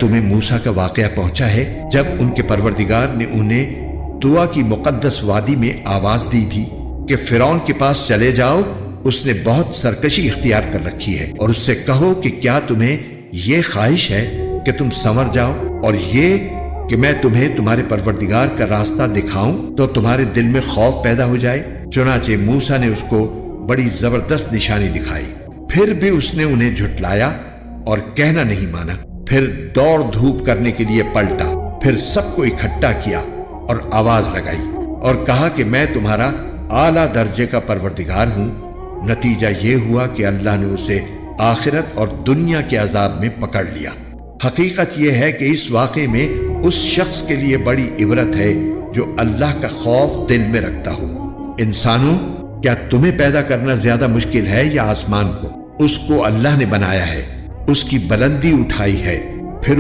تمہیں موسیٰ کا واقعہ پہنچا ہے جب ان کے پروردگار نے انہیں طویٰ کی مقدس وادی میں آواز دی تھی کہ فرعون کے پاس چلے جاؤ، اس نے بہت سرکشی اختیار کر رکھی ہے، اور اس سے کہو کہ کیا تمہیں یہ خواہش ہے کہ تم سنور جاؤ، اور یہ کہ میں تمہیں تمہارے پروردگار کا راستہ دکھاؤں تو تمہارے دل میں خوف پیدا ہو جائے۔ چنانچہ موسیٰ نے اس کو بڑی زبردست نشانی دکھائی، پھر بھی اس نے انہیں جھٹلایا اور کہنا نہیں مانا۔ پھر دوڑ دھوپ کرنے کے لیے پلٹا، پھر سب کو اکٹھا کیا اور آواز لگائی اور کہا کہ میں تمہارا اعلیٰ درجے کا پروردگار ہوں۔ نتیجہ یہ ہوا کہ اللہ نے اسے آخرت اور دنیا کے عذاب میں پکڑ لیا۔ حقیقت یہ ہے کہ اس واقعے میں اس شخص کے لیے بڑی عبرت ہے جو اللہ کا خوف دل میں رکھتا ہو۔ انسانوں، کیا تمہیں پیدا کرنا زیادہ مشکل ہے یا آسمان کو؟ اس کو اللہ نے بنایا ہے، اس کی بلندی اٹھائی ہے، پھر